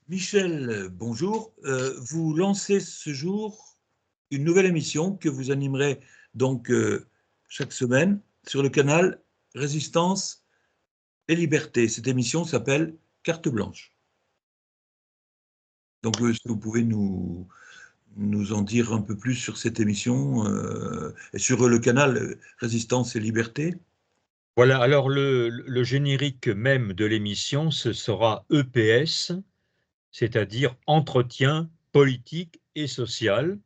Michel, bonjour. Vous lancez ce jour une nouvelle émission que vous animerez donc chaque semaine sur le canal Résistance et Liberté. Cette émission s'appelle Carte Blanche. Donc, est-ce que vous pouvez nous en dire un peu plus sur cette émission et sur le canal Résistance et Liberté? Voilà, alors le générique même de l'émission, ce sera EPS, c'est-à-dire entretien politique et social,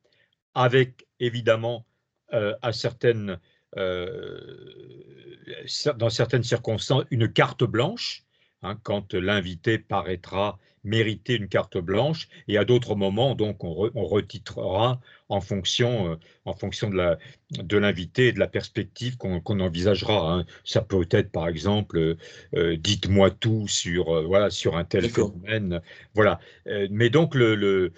avec évidemment à certaines, dans certaines circonstances, une carte blanche, hein, quand l'invité paraîtra mériter une carte blanche, et à d'autres moments, donc, on retitrera en fonction de l'invité et de la perspective qu'on envisagera, hein. Ça peut être, par exemple, dites-moi tout sur, voilà, sur un tel D'accord. phénomène. Voilà. Mais donc, le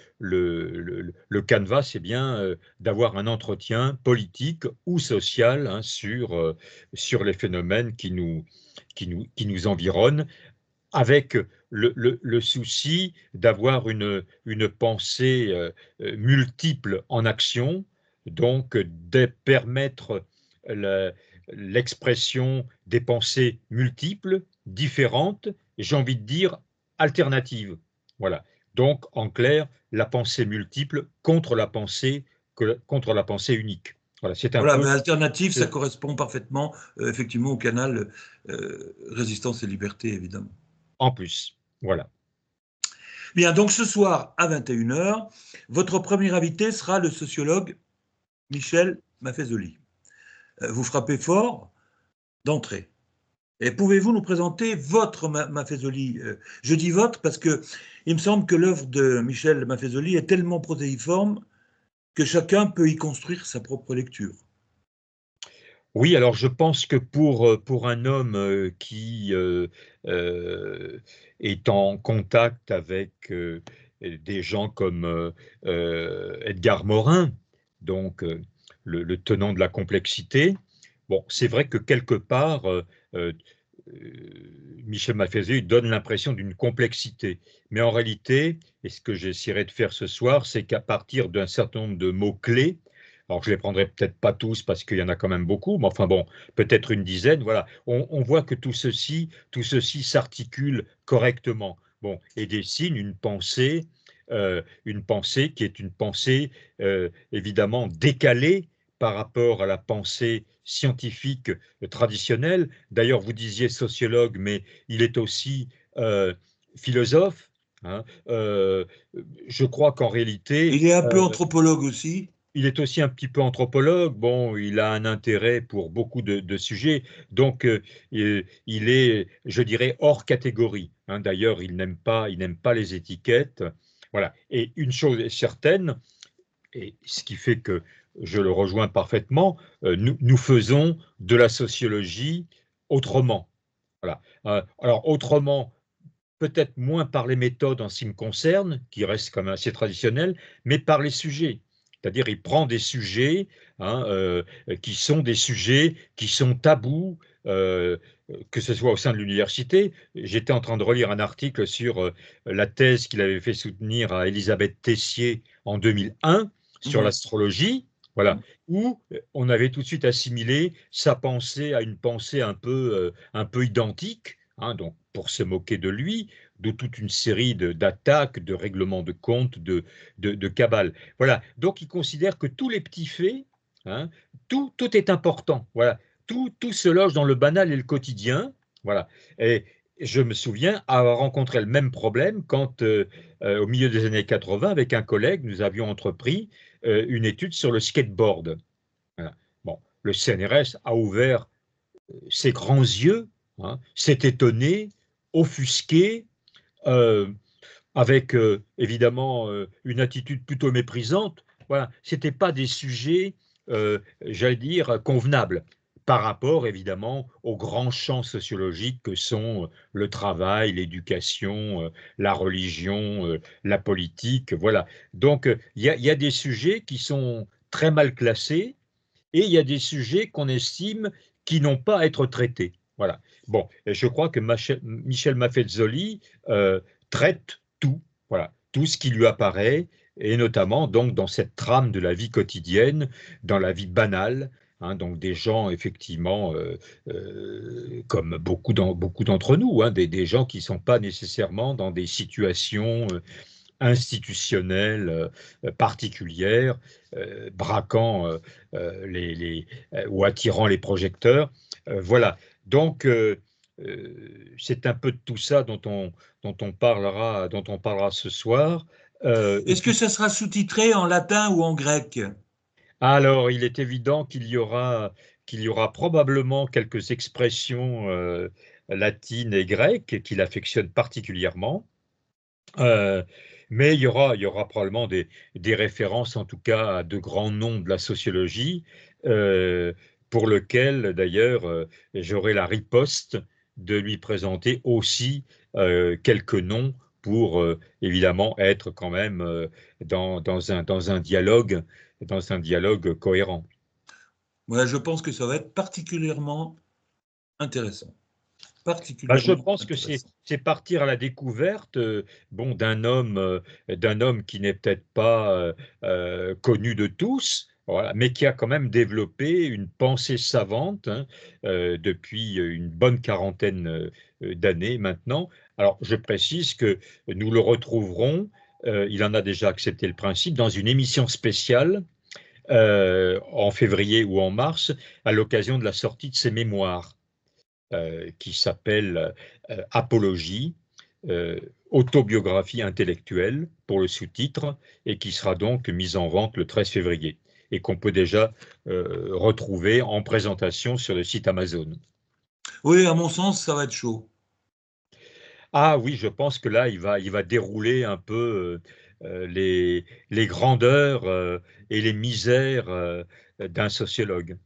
canevas, c'est bien d'avoir un entretien politique ou social, hein, sur les phénomènes qui nous environnent, avec le souci d'avoir une pensée multiple en action, donc de permettre la- l'expression des pensées multiples, différentes, et j'ai envie de dire alternatives. Voilà. Donc, en clair, la pensée multiple contre la pensée unique. Voilà, c'est un Voilà, peu. mais alternative, ça correspond parfaitement effectivement au canal Résistance et Liberté, évidemment. En plus. Voilà. Bien, donc ce soir à 21 h, votre premier invité sera le sociologue Michel Maffezoli. Vous frappez fort d'entrée. Et pouvez-vous nous présenter votre Maffezoli? Je dis votre parce que il me semble que l'œuvre de Michel Maffezoli est tellement protéiforme que chacun peut y construire sa propre lecture. Oui, alors je pense que pour un homme qui est en contact avec des gens comme Edgar Morin, donc le tenant de la complexité, bon, c'est vrai que quelque part, euh, Michel Maffezet donne l'impression d'une complexité. Mais en réalité, et ce que j'essaierai de faire ce soir, c'est qu'à partir d'un certain nombre de mots-clés, alors je les prendrai peut-être pas tous parce qu'il y en a quand même beaucoup, mais enfin bon, peut-être une dizaine, voilà, on voit que tout ceci s'articule correctement, bon, et dessine une pensée qui est une pensée évidemment décalée par rapport à la pensée scientifique traditionnelle. D'ailleurs, vous disiez sociologue, mais il est aussi philosophe, hein. Je crois qu'en réalité, Il est un peu anthropologue aussi. il est aussi un petit peu anthropologue. Bon, il a un intérêt pour beaucoup de sujets, donc il est, je dirais, hors catégorie, hein. D'ailleurs, il n'aime pas les étiquettes. Voilà. Et une chose est certaine, et ce qui fait que je le rejoins parfaitement, nous faisons de la sociologie autrement. Voilà. Alors autrement, peut-être moins par les méthodes en ce qui me concerne, qui restent quand même assez traditionnelles, mais par les sujets. C'est-à-dire, il prend des sujets, hein, qui sont des sujets qui sont tabous, euh, que ce soit au sein de l'université. J'étais en train de relire un article sur la thèse qu'il avait fait soutenir à Elisabeth Tessier en 2001 sur Ouais. l'astrologie. Voilà, où on avait tout de suite assimilé sa pensée à une pensée un peu identique, hein, donc pour se moquer de lui, de toute une série d'attaques, de règlements de compte, de cabales. Voilà. Donc, il considère que tous les petits faits, hein, tout est important. Voilà. Tout se loge dans le banal et le quotidien. Voilà. Et je me souviens avoir rencontré le même problème quand, au milieu des années 80, avec un collègue, nous avions entrepris une étude sur le skateboard. Voilà. Bon, le CNRS a ouvert ses grands yeux, hein, s'est étonné, offusqué, euh, avec évidemment une attitude plutôt méprisante. Voilà, c'était pas des sujets, j'allais dire, convenables par rapport évidemment aux grands champs sociologiques que sont le travail, l'éducation, la religion, la politique. Voilà. Donc il y a des sujets qui sont très mal classés et il y a des sujets qu'on estime qui n'ont pas à être traités. Voilà. Bon, et je crois que Michel Maffezoli traite tout. Voilà, tout ce qui lui apparaît, et notamment donc dans cette trame de la vie quotidienne, dans la vie banale, hein, donc des gens effectivement, comme beaucoup d'entre nous, hein, des gens qui ne sont pas nécessairement dans des situations institutionnelles particulières, braquant ou attirant les projecteurs. Voilà. Donc, c'est un peu de tout ça dont on parlera ce soir. Et Est-ce que puis, ça sera sous-titré en latin ou en grec? alors, il est évident qu'il y aura probablement quelques expressions latines et grecques qu'il affectionne particulièrement. Euh, mais il y aura probablement des références, en tout cas, à de grands noms de la sociologie, euh, pour lequel, d'ailleurs, j'aurai la riposte de lui présenter aussi quelques noms pour, évidemment, être quand même dans un dialogue cohérent. Ouais, je pense que ça va être particulièrement intéressant. Bah, je Particulièrement pense que c'est intéressant. c'est partir à la découverte, bon, d'un homme qui n'est peut-être pas connu de tous, voilà, mais qui a quand même développé une pensée savante, hein, depuis une bonne quarantaine d'années maintenant. Alors, je précise que nous le retrouverons, il en a déjà accepté le principe, dans une émission spéciale en février ou en mars, à l'occasion de la sortie de ses mémoires qui s'appelle Apologie, euh, autobiographie intellectuelle pour le sous-titre, et qui sera donc mise en vente le 13 février, et qu'on peut déjà retrouver en présentation sur le site Amazon. Oui, à mon sens, ça va être chaud. Ah oui, je pense que là, il va dérouler un peu les grandeurs et les misères d'un sociologue.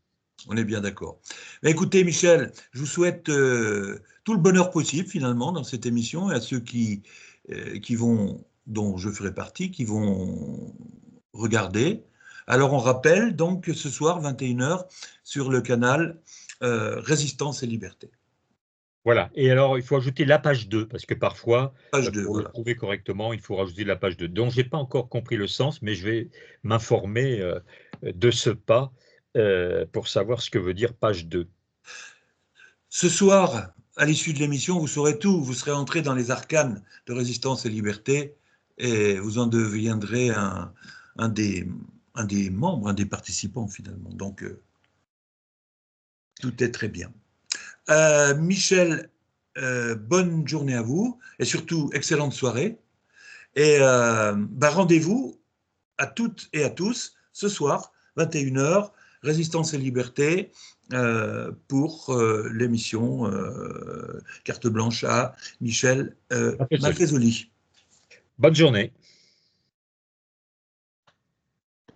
On est bien d'accord. Mais écoutez, Michel, je vous souhaite tout le bonheur possible finalement dans cette émission et à ceux qui vont, dont je ferai partie, qui vont regarder. Alors on rappelle donc que ce soir, 21h, sur le canal Résistance et Liberté. Voilà. Et alors, il faut ajouter la page 2 parce que parfois, Page 2, pour le voilà. trouver correctement, il faut rajouter la page 2 dont je n'ai pas encore compris le sens, mais je vais m'informer de ce pas pour savoir ce que veut dire page 2. Ce soir, à l'issue de l'émission, vous saurez tout. Vous serez entré dans les arcanes de Résistance et Liberté et vous en deviendrez un des, un des membres, un des participants finalement. Donc, tout est très bien. Michel, bonne journée à vous et surtout excellente soirée. Et bah, rendez-vous à toutes et à tous ce soir, 21h, Résistance et Liberté, pour l'émission Carte Blanche à Michel Maffezoli. Malfezoli. Bonne journée.